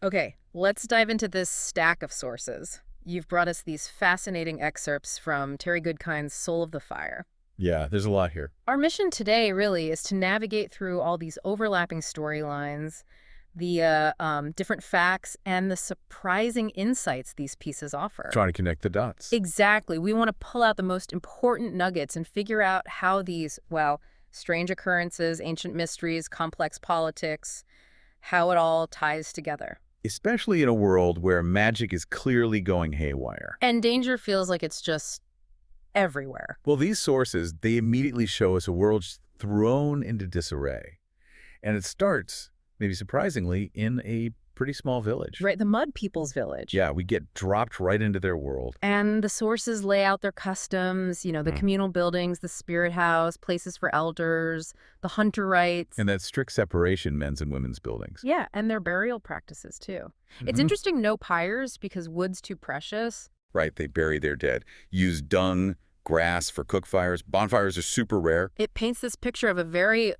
Okay, let's dive into this stack of sources. You've brought us these fascinating excerpts from Terry Goodkind's Soul of the Fire. Yeah, there's a lot here. Our mission today really is to navigate through all these overlapping storylines, the different facts, and the surprising insights these pieces offer. Trying to connect the dots. Exactly. We want to pull out the most important nuggets and figure out how these, well, strange occurrences, ancient mysteries, complex politics, how it all ties together. Especially in a world where magic is clearly going haywire. And danger feels like it's just everywhere. Well, these sources, they immediately show us a world thrown into disarray. And it starts, maybe surprisingly, in a pretty small village. Right, the Mud People's Village. Yeah, we get dropped right into their world. And the sources lay out their customs, the communal buildings, the spirit house, places for elders, the hunter rites. And that strict separation, men's and women's buildings. Yeah, and their burial practices, too. It's interesting, no pyres because wood's too precious. Right, they bury their dead. Use dung, grass for cook fires. Bonfires are super rare. It paints this picture of a very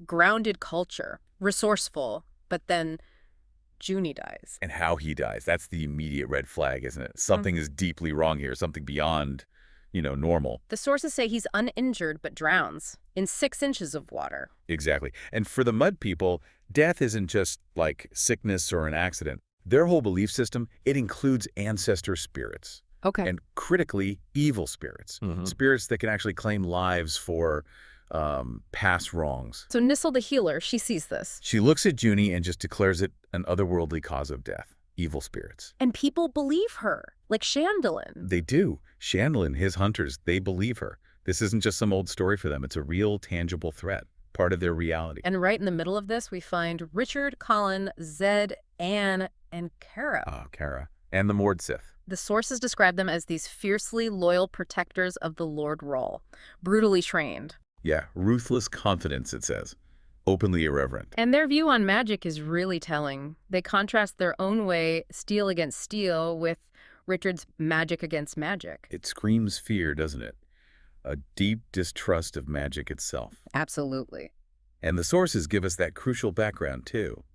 grounded culture, resourceful, but then Junie dies. And how he dies, that's the immediate red flag, isn't it? Something is deeply wrong here, something beyond, normal. The sources say he's uninjured but drowns in 6 inches of water. Exactly. And for the Mud people, death isn't just like sickness or an accident. Their whole belief system, it includes ancestor spirits. Okay. And critically, evil spirits. Spirits that can actually claim lives for past wrongs. So Nissel the healer, she sees this. She looks at Junie and just declares it an otherworldly cause of death. Evil spirits. And people believe her, like Chandelin. They do. Chandelin, his hunters, they believe her. This isn't just some old story for them. It's a real, tangible threat, part of their reality. And right in the middle of this, we find Richard, Colin, Zed, Anne, and Kara. Ah, Kara. And the Mordsith. The sources describe them as these fiercely loyal protectors of the Lord Rahl, brutally trained. Yeah, ruthless confidence, it says. Openly irreverent. And their view on magic is really telling. They contrast their own way, steel against steel, with Richard's magic against magic. It screams fear, doesn't it? A deep distrust of magic itself. Absolutely. And the sources give us that crucial background, too.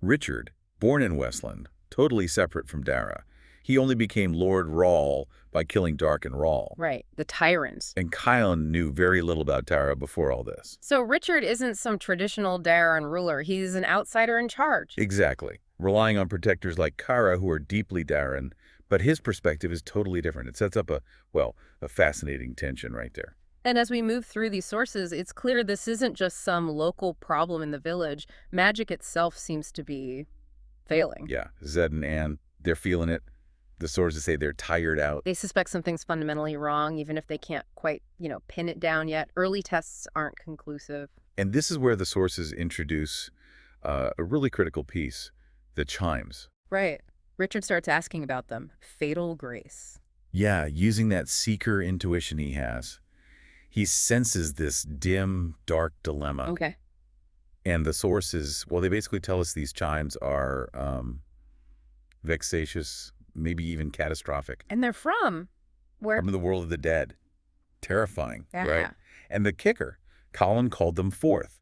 Richard, born in Westland, totally separate from Dara. He only became Lord Rahl by killing Dark and Rahl. Right, the tyrants. And Kahlan knew very little about Dara before all this. So Richard isn't some traditional Daran ruler. He's an outsider in charge. Exactly. Relying on protectors like Kara, who are deeply Daran, but his perspective is totally different. It sets up a fascinating tension right there. And as we move through these sources, it's clear this isn't just some local problem in the village. Magic itself seems to be failing. Yeah, Zed and Anne, they're feeling it. The sources say they're tired out. They suspect something's fundamentally wrong, even if they can't quite, pin it down yet. Early tests aren't conclusive. And this is where the sources introduce a really critical piece, the chimes. Right. Richard starts asking about them. Fatal grace. Yeah, using that seeker intuition he has. He senses this dim, dark dilemma. Okay. And the sources, well, they basically tell us these chimes are vexatious, maybe even catastrophic. And they're from where? From the world of the dead. Terrifying, Yeah. right? And the kicker, Colin called them forth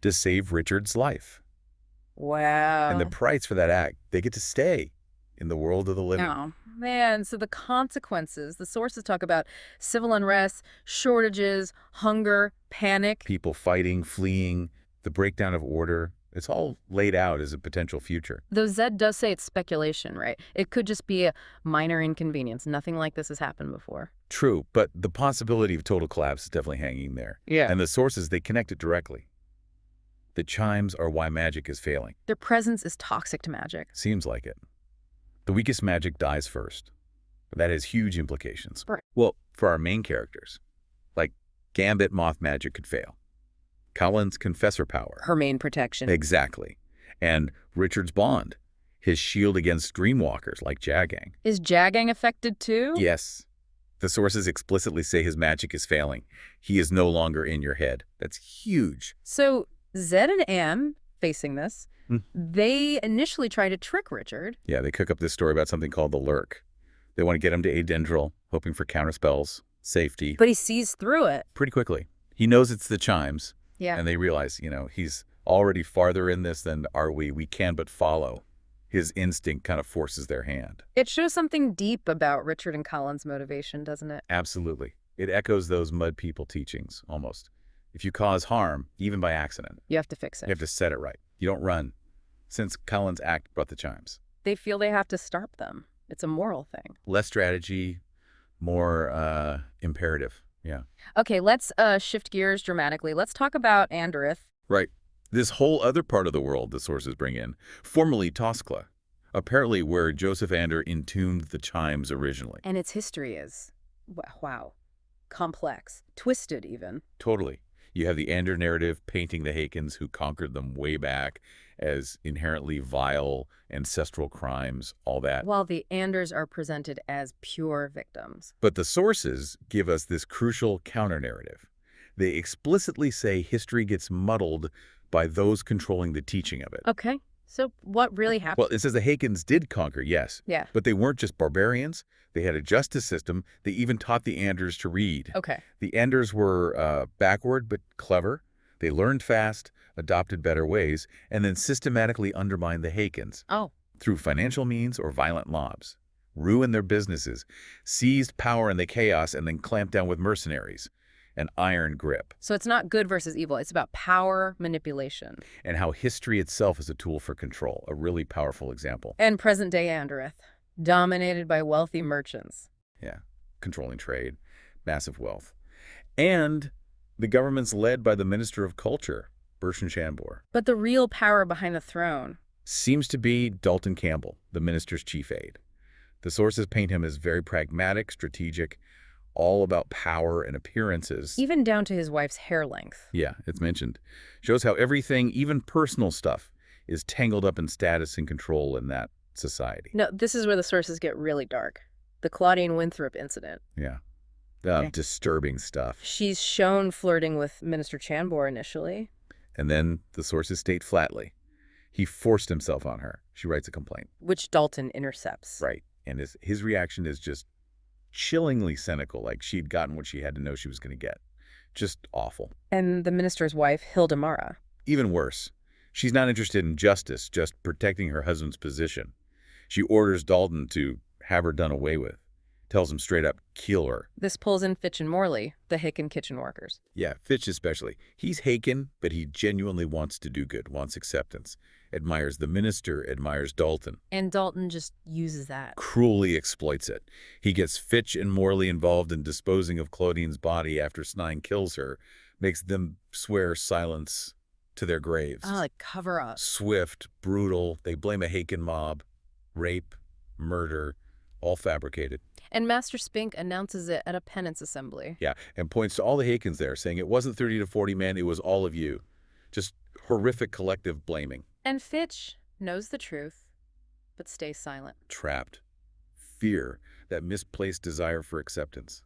to save Richard's life. Wow. And the price for that act, they get to stay in the world of the living. Oh, man. So the consequences, the sources talk about civil unrest, shortages, hunger, panic. People fighting, fleeing, the breakdown of order. It's all laid out as a potential future. Though Zed does say it's speculation, right? It could just be a minor inconvenience. Nothing like this has happened before. True, but the possibility of total collapse is definitely hanging there. Yeah. And the sources, they connect it directly. The chimes are why magic is failing. Their presence is toxic to magic. Seems like it. The weakest magic dies first. But that has huge implications. Right. Well, for our main characters, like Gambit moth magic could fail. Colin's confessor power. Her main protection. Exactly. And Richard's bond. His shield against dreamwalkers like Jagang. Is Jagang affected too? Yes. The sources explicitly say his magic is failing. He is no longer in your head. That's huge. So Zed and Am, facing this, they initially try to trick Richard. Yeah, they cook up this story about something called the Lurk. They want to get him to aid Dendril, hoping for counterspells, safety. But he sees through it. Pretty quickly. He knows it's the chimes. Yeah. And they realize, he's already farther in this than are we. We can but follow. His instinct kind of forces their hand. It shows something deep about Richard and Kahlan's motivation, doesn't it? Absolutely. It echoes those mud people teachings, almost. If you cause harm, even by accident, You have to fix you it. have to set it right. You don't run. Since Cullen's act brought the chimes. They feel they have to stop them. It's a moral thing. Less strategy, more imperative. Yeah. Okay, let's shift gears dramatically. Let's talk about Anderith. Right. This whole other part of the world the sources bring in, formerly Toskla, apparently where Joseph Ander entombed the chimes originally. And its history is, wow, complex, twisted even. Totally. You have the Ander narrative painting the Hakons who conquered them way back as inherently vile, ancestral crimes, all that. While the Anders are presented as pure victims. But the sources give us this crucial counter-narrative. They explicitly say history gets muddled by those controlling the teaching of it. Okay, so what really happened? Well, it says the Hakons did conquer, yes. Yeah. But they weren't just barbarians. They had a justice system. They even taught the Anders to read. Okay. The Anders were backward but clever. They learned fast, adopted better ways, and then systematically undermined the Hakons. Oh. Through financial means or violent mobs. Ruined their businesses, seized power in the chaos, and then clamped down with mercenaries. An iron grip. So it's not good versus evil. It's about power manipulation. And how history itself is a tool for control. A really powerful example. And present-day Anderith, dominated by wealthy merchants. Yeah. Controlling trade, massive wealth. And the government's led by the Minister of Culture, Bertrand Chanboor. But the real power behind the throne Seems to be Dalton Campbell, the minister's chief aide. The sources paint him as very pragmatic, strategic, all about power and appearances. even down to his wife's hair length. Yeah, it's mentioned. Shows how everything, even personal stuff, is tangled up in status and control in that society. No, this is where the sources get really dark. The Claudine Winthrop incident. Yeah. Okay. Disturbing stuff. She's shown flirting with Minister Chanboor initially. And then the sources state flatly, he forced himself on her. She writes a complaint. Which Dalton intercepts. Right. And his reaction is just chillingly cynical, like she'd gotten what she had to know she was going to get. Just awful. And the minister's wife, Hilda Mara. Even worse, she's not interested in justice, just protecting her husband's position. She orders Dalton to have her done away with. Tells him straight up, kill her. This pulls in Fitch and Morley, the Haken kitchen workers. Yeah, Fitch especially. He's Haken, but he genuinely wants to do good, wants acceptance. Admires the minister, admires Dalton. And Dalton just uses that. Cruelly exploits it. He gets Fitch and Morley involved in disposing of Claudine's body after Snine kills her, makes them swear silence to their graves. Oh, like cover up. Swift, brutal. They blame a Haken mob. Rape, murder, all fabricated. And Master Spink announces it at a penance assembly. Yeah, and points to all the Hakens there, saying it wasn't 30 to 40 men, it was all of you. Just horrific collective blaming. And Fitch knows the truth, but stays silent. Trapped. Fear, that misplaced desire for acceptance.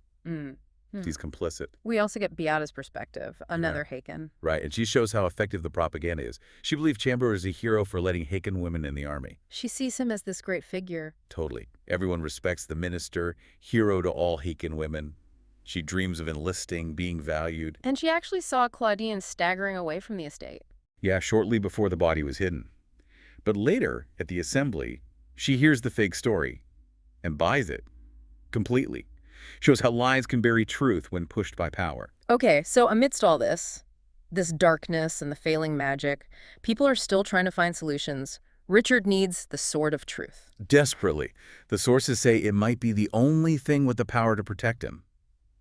He's complicit. We also get Beata's perspective, another Haken. Right, and she shows how effective the propaganda is. She believes Chanboor is a hero for letting Haken women in the army. She sees him as this great figure. Totally. Everyone respects the minister, hero to all Haken women. She dreams of enlisting, being valued. And she actually saw Claudine staggering away from the estate. Yeah, shortly before the body was hidden. But later, at the assembly, she hears the fake story and buys it completely. Shows how lies can bury truth when pushed by power. Okay, so amidst all this darkness and the failing magic, people are still trying to find solutions. Richard needs the sword of truth. Desperately, the sources say it might be the only thing with the power to protect him.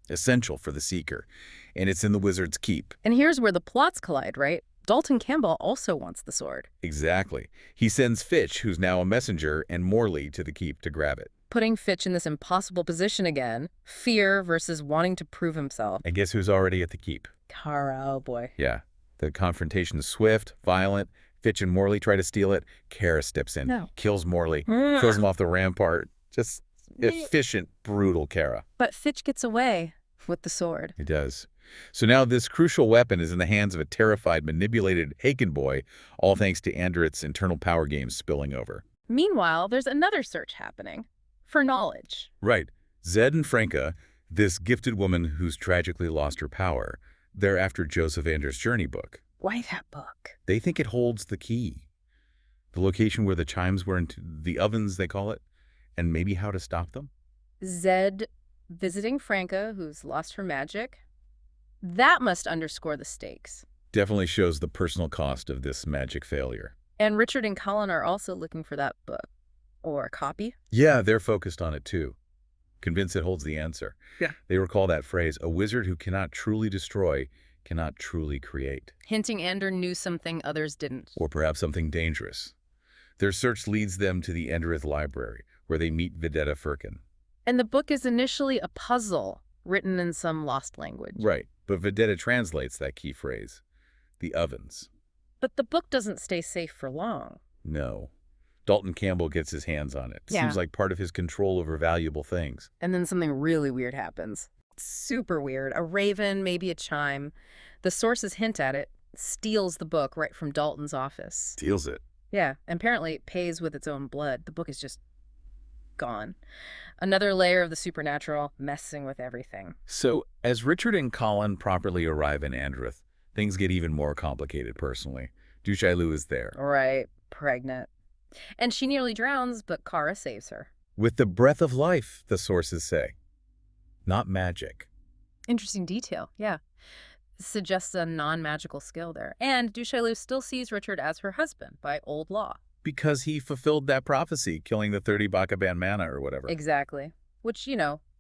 Essential for the Seeker. And it's in the Wizard's Keep. And here's where the plots collide, right? Dalton Campbell also wants the sword. Exactly. He sends Fitch, who's now a messenger, and Morley to the Keep to grab it. Putting Fitch in this impossible position again. Fear versus wanting to prove himself. And guess who's already at the Keep? Kara, oh boy. Yeah. The confrontation is swift, violent. Fitch and Morley try to steal it. Kara steps in, kills Morley, throws him off the rampart. Just efficient, brutal Kara. But Fitch gets away with the sword. He does. So now this crucial weapon is in the hands of a terrified, manipulated Haken boy, all thanks to Anderith's internal power games spilling over. Meanwhile, there's another search happening. For knowledge. Right. Zed and Franca, this gifted woman who's tragically lost her power, they're after Joseph Ander's journey book. Why that book? They think it holds the key. the location where the chimes were into the ovens, they call it, and maybe how to stop them? Zed visiting Franca, who's lost her magic. That must underscore the stakes. Definitely shows the personal cost of this magic failure. And Richard and Colin are also looking for that book. Or a copy. Yeah, they're focused on it too. Convinced it holds the answer. Yeah. They recall that phrase, a wizard who cannot truly destroy cannot truly create. Hinting Ander knew something others didn't. Or perhaps something dangerous. Their search leads them to the Anderith library, where they meet Vedetta Firkin. And the book is initially a puzzle, written in some lost language. Right, but Vedetta translates that key phrase, the ovens. But the book doesn't stay safe for long. No. Dalton Campbell gets his hands on it. Yeah. Seems like part of his control over valuable things. And then something really weird happens. Super weird. A raven, maybe a chime. The sources hint at it, steals the book right from Dalton's office. Steals it. Yeah, and apparently it pays with its own blood. The book is just gone. Another layer of the supernatural messing with everything. So, as Richard and Colin properly arrive in Anderith, things get even more complicated personally. Du Chaillu is there. Right, pregnant. And she nearly drowns, but Kara saves her. With the breath of life, the sources say. Not magic. Interesting detail, yeah. Suggests a non-magical skill there. And Du Chaillu still sees Richard as her husband by old law. Because he fulfilled that prophecy, killing the 30 Bakaban mana or whatever. Exactly. Which,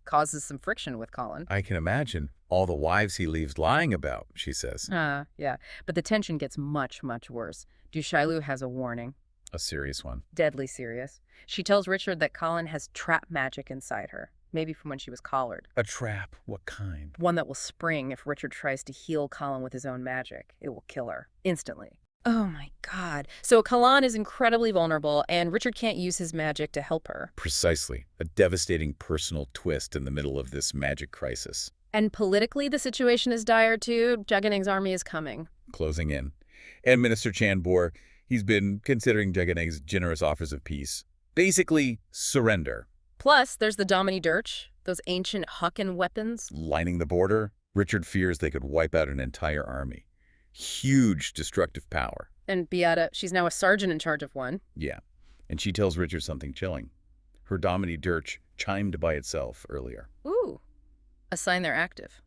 causes some friction with Colin. I can imagine. All the wives he leaves lying about, she says. Yeah. But the tension gets much, much worse. Du Chaillu has a warning. A serious one. Deadly serious. She tells Richard that Colin has trap magic inside her. Maybe from when she was collared. A trap? What kind? One that will spring if Richard tries to heal Colin with his own magic. It will kill her. Instantly. Oh my God. So Kahlan is incredibly vulnerable, and Richard can't use his magic to help her. Precisely. A devastating personal twist in the middle of this magic crisis. And politically, the situation is dire too. Jagannath's army is coming. Closing in. And Minister Chanboor, he's been considering Jagannath's generous offers of peace. Basically, surrender. Plus, there's the Domini Dirch, those ancient Hucken weapons. Lining the border, Richard fears they could wipe out an entire army. Huge destructive power. And Beata, she's now a sergeant in charge of one. Yeah, and she tells Richard something chilling. Her Domini Dirch chimed by itself earlier. Ooh, a sign they're active.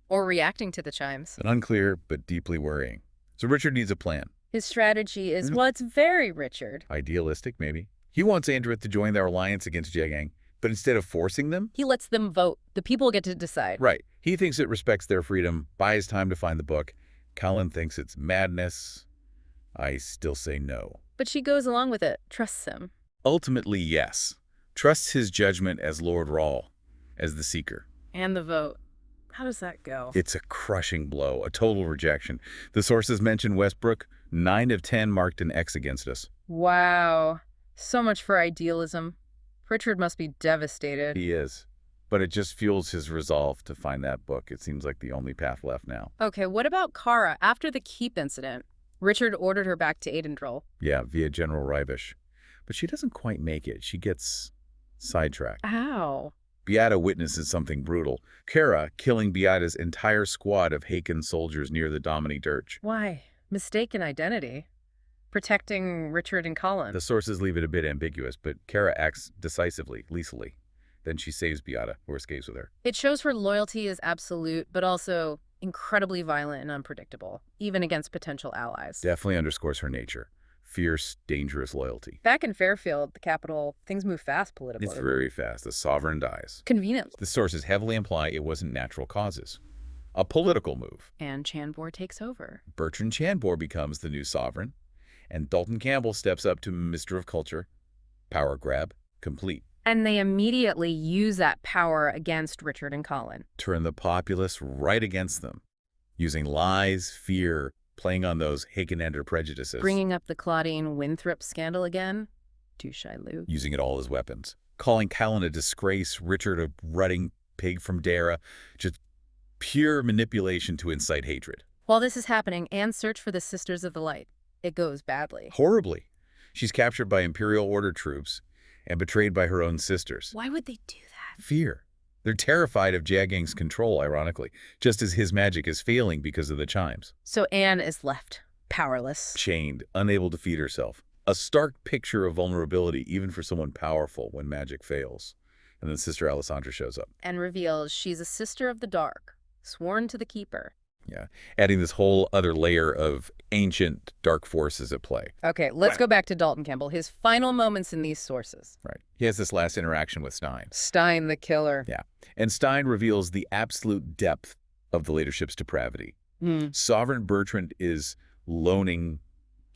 Or reacting to the chimes. An unclear but deeply worrying. So Richard needs a plan. His strategy is, well, it's very Richard. Idealistic, maybe. He wants Anderith to join their alliance against Jagang, but instead of forcing them... He lets them vote. The people get to decide. Right. He thinks it respects their freedom, buys time to find the book. Colin thinks it's madness. I still say no. But she goes along with it, trusts him. Ultimately, yes. Trusts his judgment as Lord Rahl, as the Seeker. And the vote. How does that go? It's a crushing blow, a total rejection. The sources mention Westbrook. 9 of 10 marked an X against us. Wow. So much for idealism. Richard must be devastated. He is. But it just fuels his resolve to find that book. It seems like the only path left now. Okay, what about Kara? After the Keep incident, Richard ordered her back to Aidendrol. Yeah, via General Rybish. But she doesn't quite make it. She gets sidetracked. How? Beata witnesses something brutal. Kara killing Beata's entire squad of Haken soldiers near the Domini Dirch. Why? Mistaken identity. Protecting Richard and Colin. The sources leave it a bit ambiguous, but Kara acts decisively, lethally. Then she saves Beata, or escapes with her. It shows her loyalty is absolute, but also incredibly violent and unpredictable, even against potential allies. Definitely underscores her nature. Fierce, dangerous loyalty. Back in Fairfield, the capital, things move fast politically. It's very fast. The sovereign dies. Convenient. The sources heavily imply it wasn't natural causes. A political move. And Chanboor takes over. Bertrand Chanboor becomes the new sovereign, and Dalton Campbell steps up to Minister of Culture. Power grab complete. And they immediately use that power against Richard and Colin. Turn the populace right against them, using lies, fear, playing on those Hakenander prejudices. Bringing up the Claudine Winthrop scandal again. Du Chaillu. Using it all as weapons. Calling Kahlan a disgrace, Richard a rutting pig from Dara. Just pure manipulation to incite hatred. While this is happening, Anne's search for the Sisters of the Light. It goes badly. Horribly. She's captured by Imperial Order troops and betrayed by her own sisters. Why would they do that? Fear. They're terrified of Jagang's control, ironically, just as his magic is failing because of the chimes. So Anne is left powerless. Chained, unable to feed herself. A stark picture of vulnerability, even for someone powerful, when magic fails. And then Sister Alessandra shows up. And reveals she's a sister of the dark, sworn to the Keeper. Yeah, adding this whole other layer of ancient dark forces at play. Okay, let's go back to Dalton Campbell, his final moments in these sources. Right. He has this last interaction with Stein. Stein the killer. Yeah. And Stein reveals the absolute depth of the leadership's depravity. Sovereign Bertrand is loaning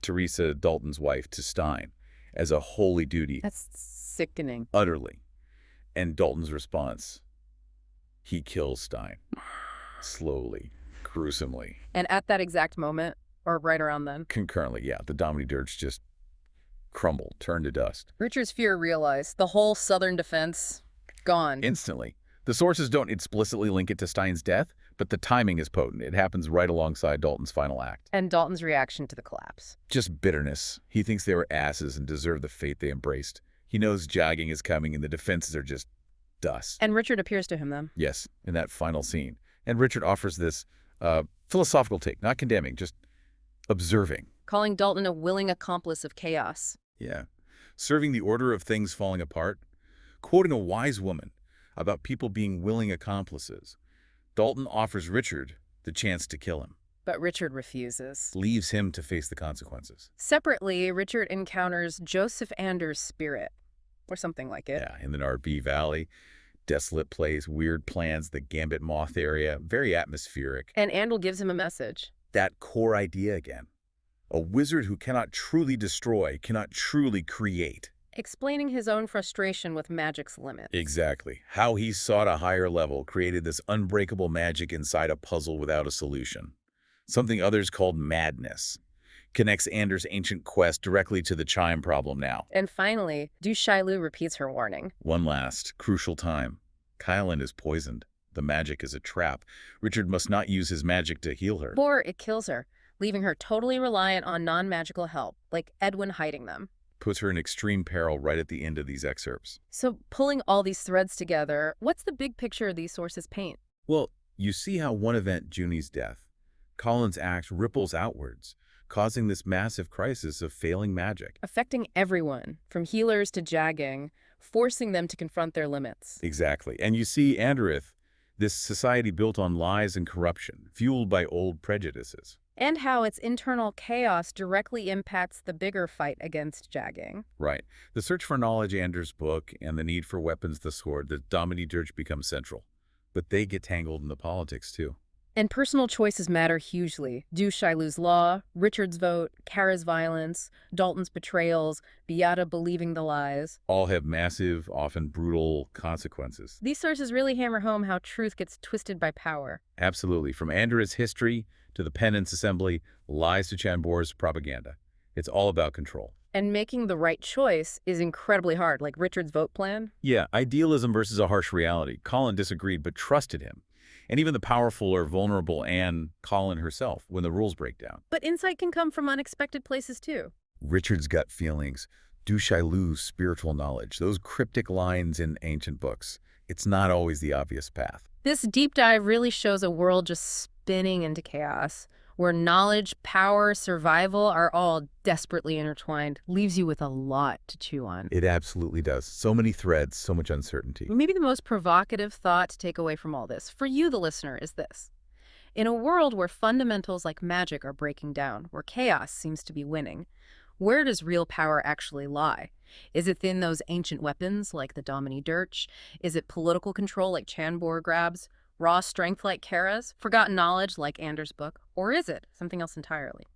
Teresa, Dalton's wife, to Stein as a holy duty. That's sickening. Utterly. And Dalton's response, he kills Stein. Slowly, gruesomely. And at that exact moment, or right around then, Concurrently, yeah, the Domini Dirge just crumbled, turned to dust. Richard's fear realized the whole southern defense gone. Instantly. The sources don't explicitly link it to Stein's death, but the timing is potent. It happens right alongside Dalton's final act. And Dalton's reaction to the collapse. Just bitterness. He thinks they were asses and deserve the fate they embraced. He knows jogging is coming and the defenses are just dust. And Richard appears to him then. Yes, in that final scene. And Richard offers this philosophical take, not condemning, just observing. Calling Dalton a willing accomplice of chaos. Yeah. Serving the order of things falling apart. Quoting a wise woman about people being willing accomplices. Dalton offers Richard the chance to kill him. But Richard refuses. Leaves him to face the consequences. Separately, Richard encounters Joseph Anders' spirit, or something like it. Yeah, in the Narby Valley. Desolate place, weird plans, the Gambit Moth area, very atmospheric. And Andal gives him a message. That core idea again. A wizard who cannot truly destroy, cannot truly create. Explaining his own frustration with magic's limits. Exactly. How he sought a higher level, created this unbreakable magic inside a puzzle without a solution. Something others called madness. Connects Anders' ancient quest directly to the chime problem now. And finally, Du Shailu repeats her warning. One last, crucial time. Kahlan is poisoned. The magic is a trap. Richard must not use his magic to heal her. Or it kills her, leaving her totally reliant on non-magical help, like Edwin hiding them. Puts her in extreme peril right at the end of these excerpts. So pulling all these threads together, what's the big picture these sources paint? Well, you see how one event, Junie's death, Kahlan's act ripples outwards, causing this massive crisis of failing magic. Affecting everyone, from healers to jagging, forcing them to confront their limits. Exactly. And you see Anderith, this society built on lies and corruption, fueled by old prejudices. And how its internal chaos directly impacts the bigger fight against jagging. Right. The search for knowledge, Anders' book, and the need for weapons, the sword, the Domini Dirge become central. But they get tangled in the politics, too. And personal choices matter hugely. Du Shailu's law, Richard's vote, Kara's violence, Dalton's betrayals, Beata believing the lies. All have massive, often brutal consequences. These sources really hammer home how truth gets twisted by power. Absolutely. From Anderith's history to the Penance Assembly, lies to Chanboor's propaganda. It's all about control. And making the right choice is incredibly hard, like Richard's vote plan. Yeah, idealism versus a harsh reality. Kahlan disagreed but trusted him. And even the powerful or vulnerable Anne Kahlan herself when the rules break down. But insight can come from unexpected places too. Richard's gut feelings, Du Shailu's spiritual knowledge, those cryptic lines in ancient books. It's not always the obvious path. This deep dive really shows a world just spinning into chaos, where knowledge, power, survival are all desperately intertwined. Leaves you with a lot to chew on. It absolutely does. So many threads, so much uncertainty. Maybe the most provocative thought to take away from all this, for you, the listener, is this. In a world where fundamentals like magic are breaking down, where chaos seems to be winning, where does real power actually lie? Is it in those ancient weapons like the Domini Dirge? Is it political control like Chanboor grabs? Raw strength like Kara's? Forgotten knowledge like Anders' book? Or is it something else entirely?